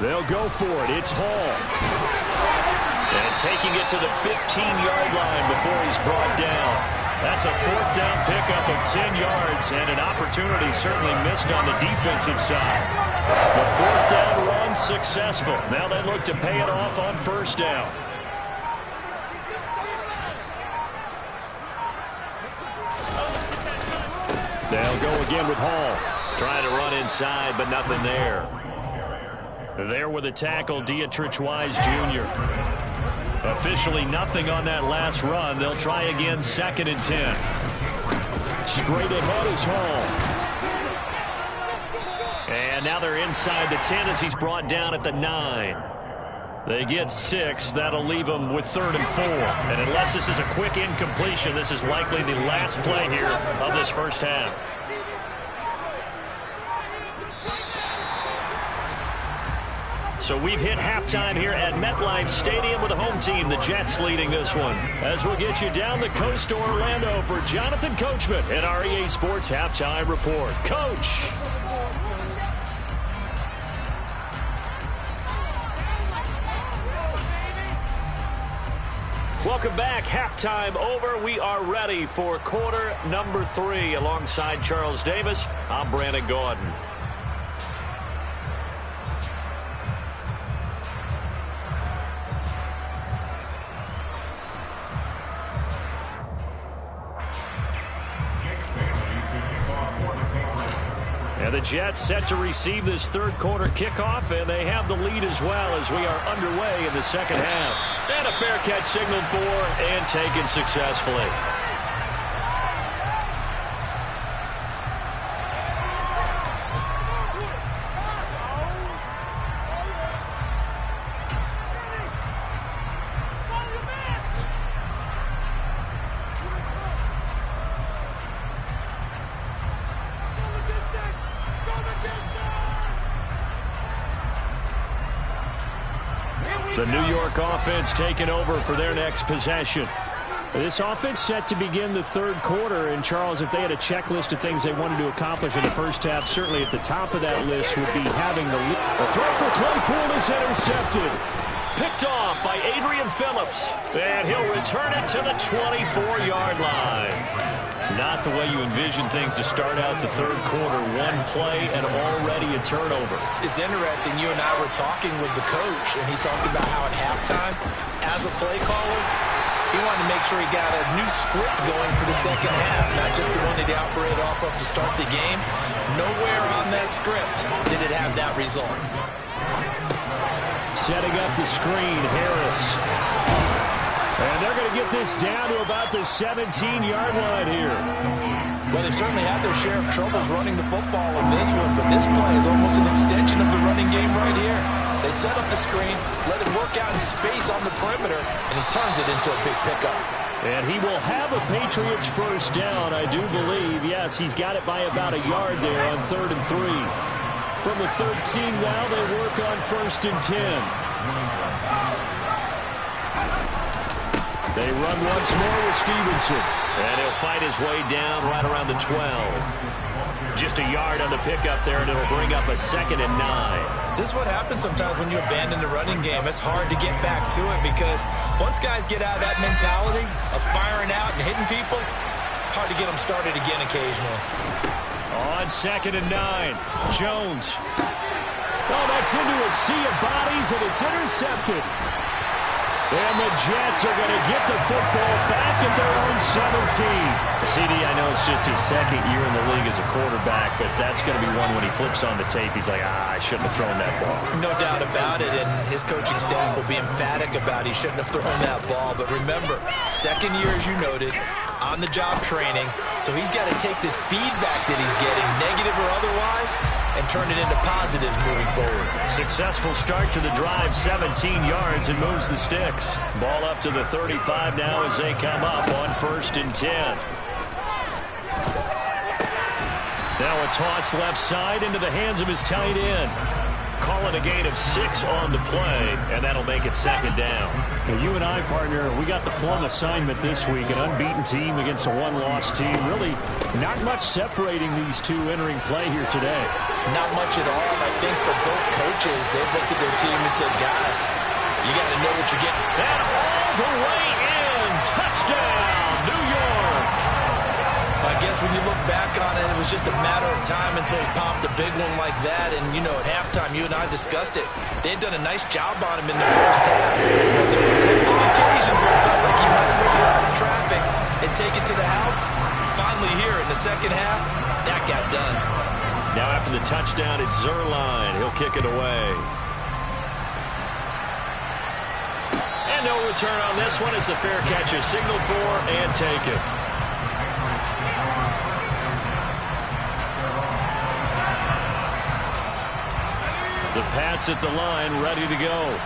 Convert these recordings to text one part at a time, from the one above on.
They'll go for it. It's Hall. And taking it to the 15-yard line before he's brought down. That's a fourth down pickup of 10 yards and an opportunity certainly missed on the defensive side. The fourth down run successful. Now they look to pay it off on first down. They'll go again with Hall. Trying to run inside, but nothing there. There with a tackle, Dietrich Wise Jr. Officially nothing on that last run. They'll try again, 2nd and 10. Straight ahead is Hall. And now they're inside the 10 as he's brought down at the 9. They get 6. That'll leave them with 3rd and 4. And unless this is a quick incompletion, this is likely the last play here of this first half. So we've hit halftime here at MetLife Stadium with the home team, the Jets, leading this one. As we'll get you down the coast to Orlando for Jonathan Coachman at our EA Sports Halftime Report. Coach! Welcome back. Halftime over. We are ready for quarter number 3. Alongside Charles Davis, I'm Brandon Gaudin. And the Jets set to receive this third quarter kickoff, and they have the lead as well as we are underway in the second half. And a fair catch signaled for and taken successfully. The New York offense taking over for their next possession. This offense set to begin the third quarter. And, Charles, if they had a checklist of things they wanted to accomplish in the first half, certainly at the top of that list would be having the lead. A throw for Claypool is intercepted. Picked off by Adrian Phillips. And he'll return it to the 24-yard line. Not the way you envision things to start out the third quarter. One play and already a turnover. It's interesting. You and I were talking with the coach, and he talked about how at halftime, as a play caller, he wanted to make sure he got a new script going for the second half, not just the one that he operated off of to start the game. Nowhere on that script did it have that result. Setting up the screen, Harris. And they're going to get this down to about the 17-yard line here. Well, they certainly had their share of troubles running the football in this one, but this play is almost an extension of the running game right here. They set up the screen, let it work out in space on the perimeter, and he turns it into a big pickup. And he will have a Patriots first down, I do believe. Yes, he's got it by about a yard there on 3rd and 3. From the 13 now, they work on 1st and 10. They run once more with Stevenson. And he'll fight his way down right around the 12. Just a yard on the pickup there, and it'll bring up a 2nd and 9. This is what happens sometimes when you abandon the running game. It's hard to get back to it because once guys get out of that mentality of firing out and hitting people, hard to get them started again occasionally. On 2nd and 9, Jones. Oh, that's into a sea of bodies, and it's intercepted. And the Jets are going to get the football back at their own 17. CD, I know it's just his second year in the league as a quarterback, but that's going to be one when he flips on the tape. He's like, I shouldn't have thrown that ball. No doubt about it, and his coaching staff will be emphatic about he shouldn't have thrown that ball. But remember, second year, as you noted, on-the-job training, so he's got to take this feedback that he's getting, negative or otherwise, and turn it into positives moving forward. Successful start to the drive, 17 yards, and moves the sticks. Ball up to the 35 now as they come up on 1st and 10. Now a toss left side into the hands of his tight end. calling a gain of 6 on the play, and that'll make it second down. Now, you and I, partner, we got the plum assignment this week, an unbeaten team against a one-loss team. Really not much separating these two entering play here today. Not much at all. I think for both coaches, they've looked at their team and said, guys, you got to know what you're getting. And all the way in. Touchdown, New York. I guess when you look back on it, it was just a matter of time until he popped a big one like that. And, you know, at halftime, you and I discussed it. They had done a nice job on him in the first half. But there were a couple of occasions where it felt like he might have moved out of traffic and take it to the house. Finally here in the second half, that got done. Now after the touchdown, it's Zuerlein. He'll kick it away. And no return on this one as the fair catch is signaled for and taken. The Pats at the line, ready to go.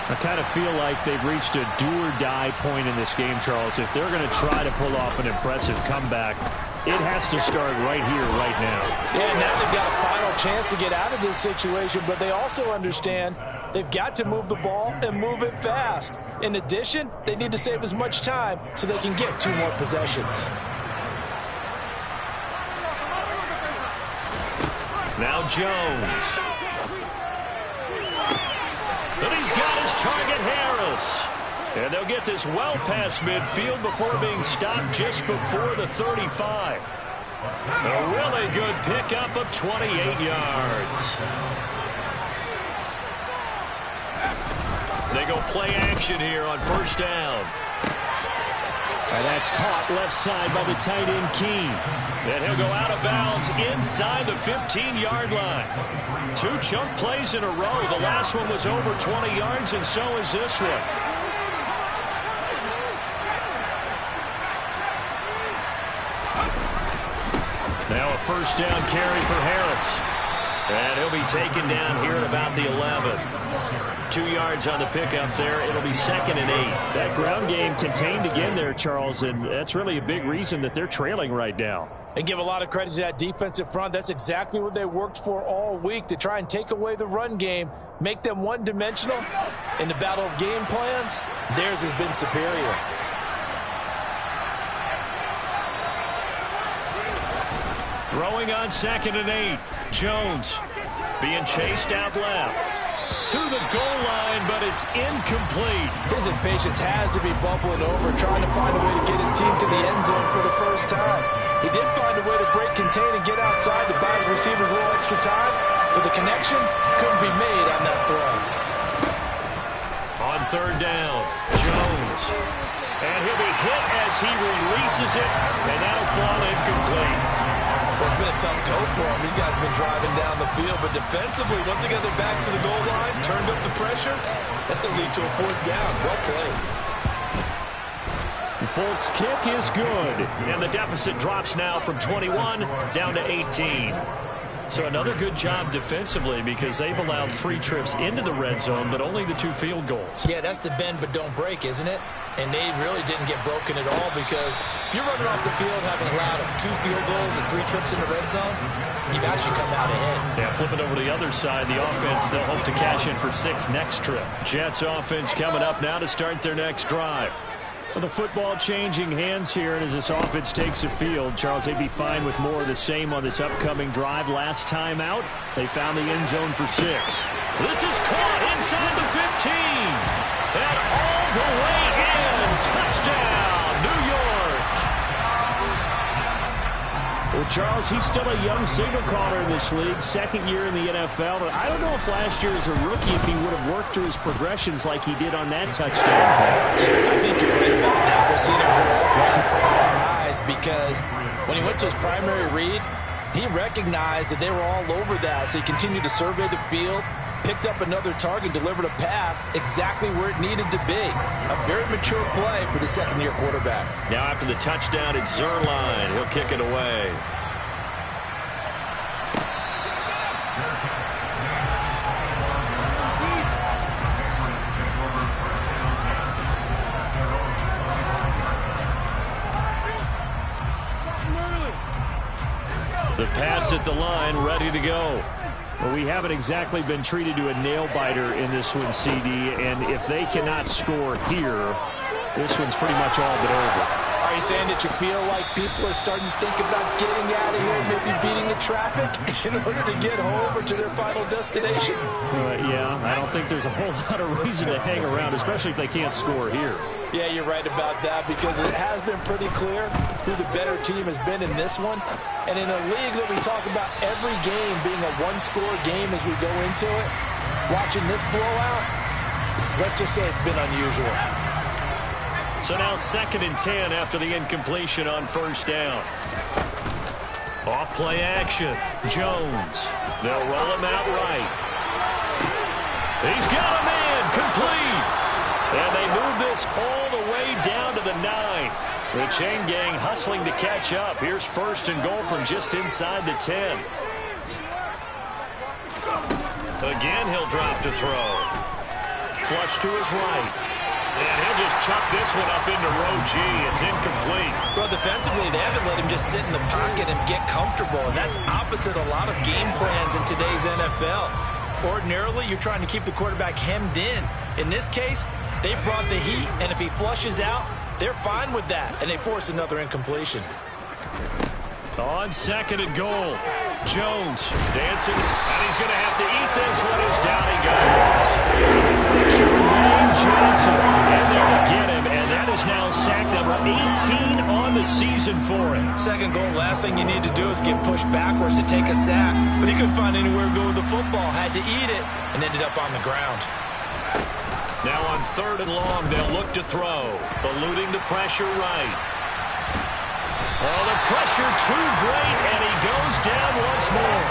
I kind of feel like they've reached a do-or-die point in this game, Charles. If they're going to try to pull off an impressive comeback, it has to start right here, right now. Yeah, now they've got a final chance to get out of this situation, but they also understand they've got to move the ball and move it fast. In addition, they need to save as much time so they can get 2 more possessions. Now Jones. And he's got his target, Harris. And they'll get this well past midfield before being stopped just before the 35. A really good pickup of 28 yards. They go play action here on first down. And that's caught left side by the tight end, Keene. And he'll go out of bounds inside the 15-yard line. 2 chunk plays in a row. The last one was over 20 yards, and so is this one. Now a first down carry for Harris. And he'll be taken down here at about the 11. 2 yards on the pickup there. It'll be 2nd and 8. That ground game contained again there, Charles, and that's really a big reason that they're trailing right now. And give a lot of credit to that defensive front. That's exactly what they worked for all week, to try and take away the run game, make them one-dimensional. In the battle of game plans, theirs has been superior. Throwing on 2nd and 8. Jones being chased out left. To the goal line, but it's incomplete. His impatience has to be bubbling over, trying to find a way to get his team to the end zone for the first time. He did find a way to break, contain, and get outside to buy his receivers a little extra time, but the connection couldn't be made on that throw. On 3rd down, Jones. And he'll be hit as he releases it, and that'll fall incomplete. It's been a tough go for him. These guys have been driving down the field, but defensively, once they got their backs to the goal line, turned up the pressure, that's going to lead to a 4th down. Well played. Folks, kick is good. And the deficit drops now from 21 down to 18. So another good job defensively, because they've allowed 3 trips into the red zone, but only the 2 field goals. Yeah, that's the bend but don't break, isn't it? And they really didn't get broken at all, because if you're running off the field having allowed 2 field goals and 3 trips in the red zone, you've actually come out ahead. Yeah, flipping over to the other side, the offense, they'll hope to cash in for 6 next trip. Jets offense coming up now to start their next drive. Well, the football changing hands here, and as this offense takes the field, Charles, they'd be fine with more of the same on this upcoming drive. Last time out, they found the end zone for 6. This is caught inside the 15. And all the way in. Touchdown, New York. Well, Charles, he's still a young signal caller in this league, 2nd year in the NFL. But I don't know if last year as a rookie, if he would have worked through his progressions like he did on that touchdown pass. I think you're right about that. We're seeing him grow up right in front of our eyes, because when he went to his primary read, he recognized that they were all over that. So he continued to survey the field, picked up another target, delivered a pass exactly where it needed to be. A very mature play for the 2nd-year quarterback. Now after the touchdown, it's Zuerlein. He'll kick it away. The Pats at the line, ready to go. Well, we haven't exactly been treated to a nail-biter in this one, CD, and if they cannot score here, this one's pretty much all but over. Are you saying that you feel like people are starting to think about getting out of here, maybe beating the traffic in order to get home or to their final destination? Yeah, I don't think there's a whole lot of reason to hang around, especially if they can't score here. Yeah, you're right about that because it has been pretty clear who the better team has been in this one. And in a league that we talk about every game being a one-score game as we go into it, watching this blowout, let's just say it's been unusual. So now 2nd and 10 after the incompletion on 1st down. Off play action. Jones. They'll roll him out right. He's got a man. Complete. And they move this all the way down to the 9. The chain gang hustling to catch up. Here's 1st and goal from just inside the 10. Again, he'll drop to throw. Flush to his right. And he'll just chuck this one up into row G. It's incomplete. Well, defensively, they haven't let him just sit in the pocket and get comfortable, and that's opposite a lot of game plans in today's NFL. Ordinarily, you're trying to keep the quarterback hemmed in. In this case, they brought the heat, and if he flushes out, they're fine with that, and they force another incompletion. On 2nd and goal, Jones dancing, and he's going to have to eat this one as down he goes. Jermaine Johnson, and there to get him, and that is now sack number 18 on the season for him. 2nd goal, last thing you need to do is get pushed backwards to take a sack, but he couldn't find anywhere to go with the football, had to eat it, and ended up on the ground. Now on 3rd and long, they'll look to throw, eluding the pressure right. Oh, the pressure too great, and he goes down once more.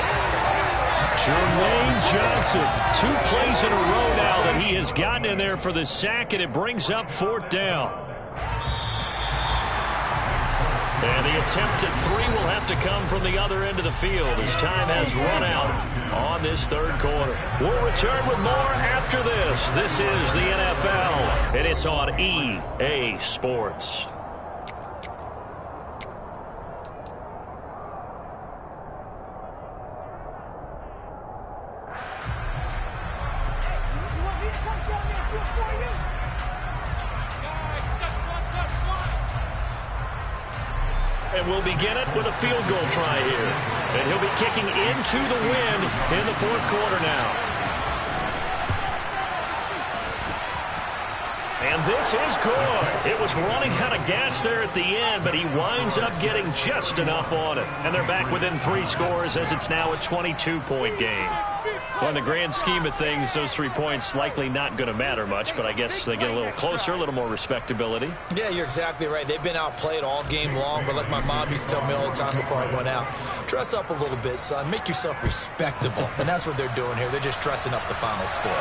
Jermaine Johnson, 2 plays in a row now that he has gotten in there for the sack, and it brings up 4th down. And the attempt at 3 will have to come from the other end of the field as time has run out on this 3rd quarter. We'll return with more after this. This is the NFL, and it's on EA Sports. And we'll begin it with a field goal try here. And he'll be kicking into the wind in the 4th quarter now. And this is good. It was running out of gas there at the end, but he winds up getting just enough on it. And they're back within 3 scores as it's now a 22-point game. Well, in the grand scheme of things, those 3 points likely not going to matter much, but I guess they get a little closer, a little more respectability. Yeah, you're exactly right. They've been outplayed all game long, but like my mom used to tell me all the time before I went out, dress up a little bit, son. Make yourself respectable. And that's what they're doing here. They're just dressing up the final score.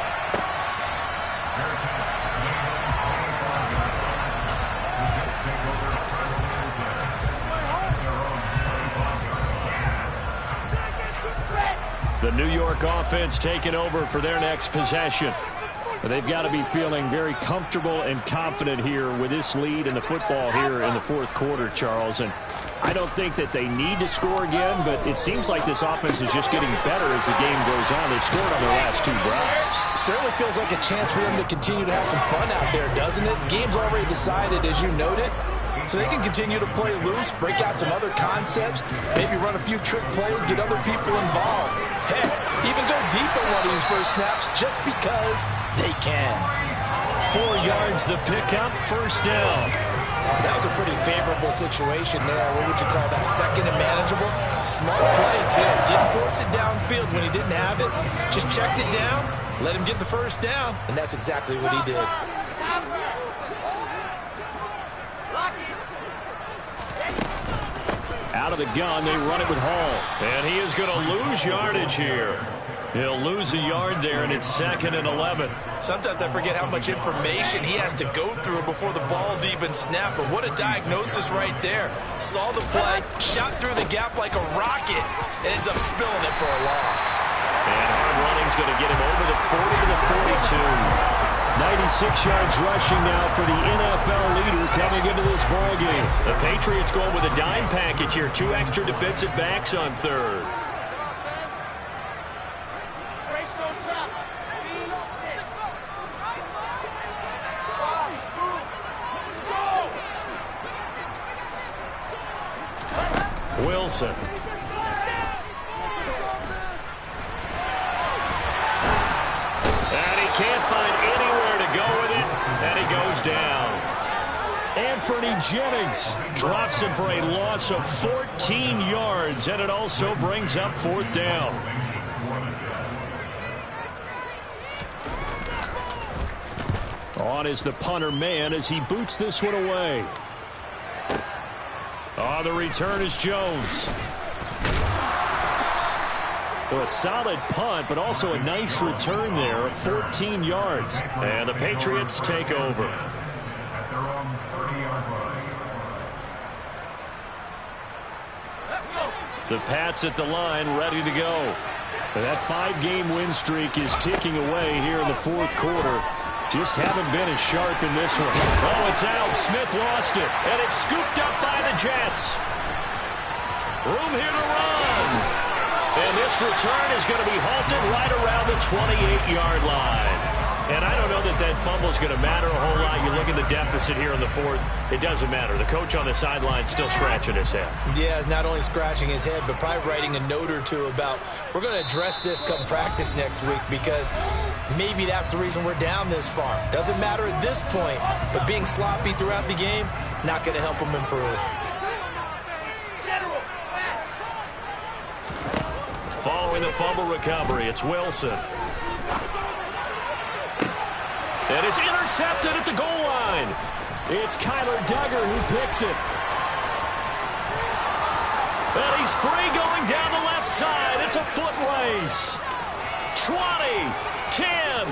The New York offense taking over for their next possession. They've got to be feeling very comfortable and confident here with this lead in the football here in the 4th quarter, Charles. And I don't think that they need to score again, but it seems like this offense is just getting better as the game goes on. They've scored on their last 2 drives. Certainly feels like a chance for them to continue to have some fun out there, doesn't it? Game's already decided, as you noted. So they can continue to play loose, break out some other concepts, maybe run a few trick plays, get other people involved. Heck, even go deep on one of these first snaps just because they can. 4 yards the pickup, 1st down. That was a pretty favorable situation there. What would you call that? 2nd and manageable? Smart play, too. Didn't force it downfield when he didn't have it. Just checked it down, let him get the 1st down, and that's exactly what he did. Out of the gun, they run it with Hall. And he is going to lose yardage here. He'll lose a yard there, and it's 2nd and 11. Sometimes I forget how much information he has to go through before the ball's even snapped. But what a diagnosis right there. Saw the play, shot through the gap like a rocket, and ends up spilling it for a loss. And hard running's going to get him over the 40 to the 42. 96 yards rushing now for the NFL leader coming into this ball game. The Patriots going with a dime package here. 2 extra defensive backs on 3rd. Wilson. And he can't find anywhere to go with it, and he goes down. Anthony Jennings drops him for a loss of 14 yards, and it also brings up 4th down. On is the punter man as he boots this one away. The return is Jones. So a solid punt, but also a nice return there of 14 yards. And the Patriots take over. The Pats at the line, ready to go. And that 5-game win streak is ticking away here in the 4th quarter. Just haven't been as sharp in this one. Oh, it's out. Smith lost it. And it's scooped up by the Jets. Room here to run. And this return is going to be halted right around the 28-yard line. And I don't know that that fumble is going to matter a whole lot. You look at the deficit here in the 4th. It doesn't matter. The coach on the sideline still scratching his head. Yeah, not only scratching his head, but probably writing a note or two about we're going to address this come practice next week because maybe that's the reason we're down this far. Doesn't matter at this point, but being sloppy throughout the game, not going to help him improve. Following the fumble recovery, it's Wilson. And it's intercepted at the goal line. It's Kyler Duggar who picks it. And he's free going down the left side. It's a foot race. 20, 10.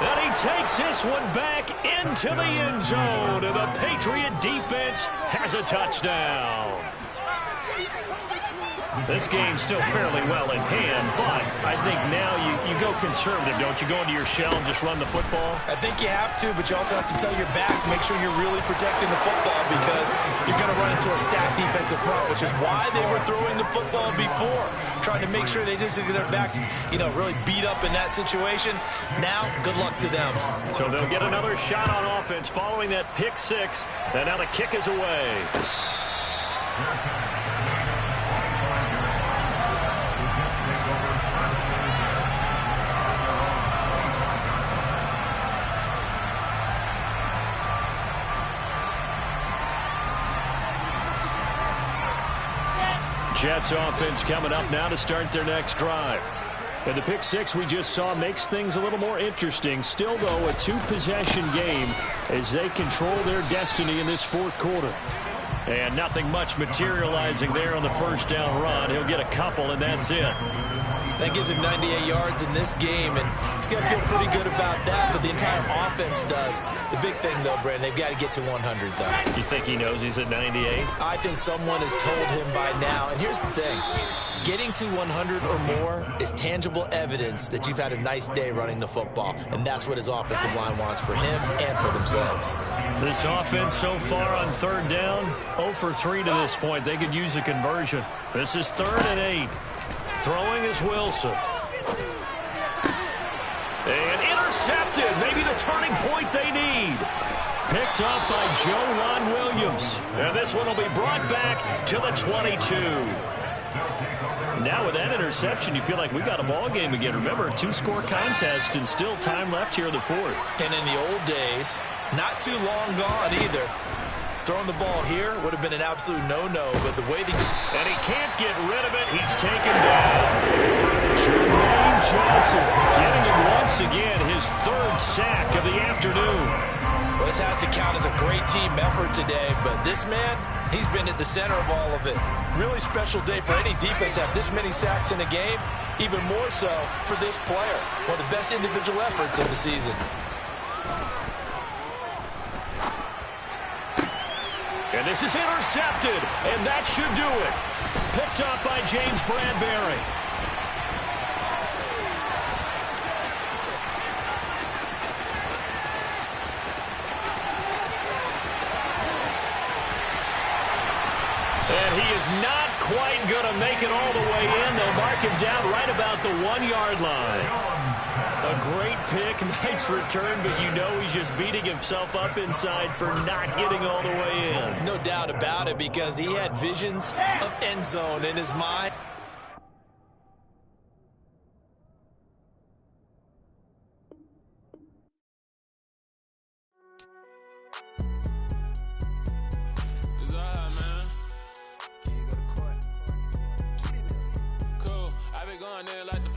And he takes this one back into the end zone. And the Patriot defense has a touchdown. This game's still fairly well in hand, but I think now you go conservative, don't you? Go into your shell and just run the football? I think you have to, but you also have to tell your backs, make sure you're really protecting the football because you're going to run into a stacked defensive front, which is why they were throwing the football before, trying to make sure they just get their backs, really beat up in that situation. Now, good luck to them. So they'll get another shot on offense following that pick 6, and now the kick is away. Jets offense coming up now to start their next drive. And the pick 6 we just saw makes things a little more interesting. Still, though, a 2-possession game as they control their destiny in this 4th quarter. And nothing much materializing there on the first down run. He'll get a couple, and that's it. That gives him 98 yards in this game, and he's going to feel pretty good about that, but the entire offense does. The big thing, though, Brandon, they've got to get to 100, though. You think he knows he's at 98? I think someone has told him by now, and here's the thing. Getting to 100 or more is tangible evidence that you've had a nice day running the football, and that's what his offensive line wants for him and for themselves. This offense so far on 3rd down, 0 for 3 to this point. They could use a conversion. This is 3rd and 8. Throwing is Wilson. And intercepted. Maybe the turning point they need. Picked up by Joe Williams. And this one will be brought back to the 22. Now with that interception, you feel like we got a ball game again. Remember, a 2-score contest and still time left here in the 4th. And in the old days, not too long gone either. Throwing the ball here would have been an absolute no-no, but the way and he can't get rid of it. He's taken down. Jermaine Johnson getting him once again, his 3rd sack of the afternoon. Well, this has to count as a great team effort today, but this man, he's been at the center of all of it. Really special day for any defense to have this many sacks in a game, even more so for this player. One of the best individual efforts of the season. And this is intercepted, and that should do it. Picked up by James Bradbury. And he is not quite going to make it all the way in. They'll mark him down right about the 1-yard line. A great pick, nice return, but you know he's just beating himself up inside for not getting all the way in. No doubt about it. about it because he had visions of end zone in his mind. Cool, I been going there like the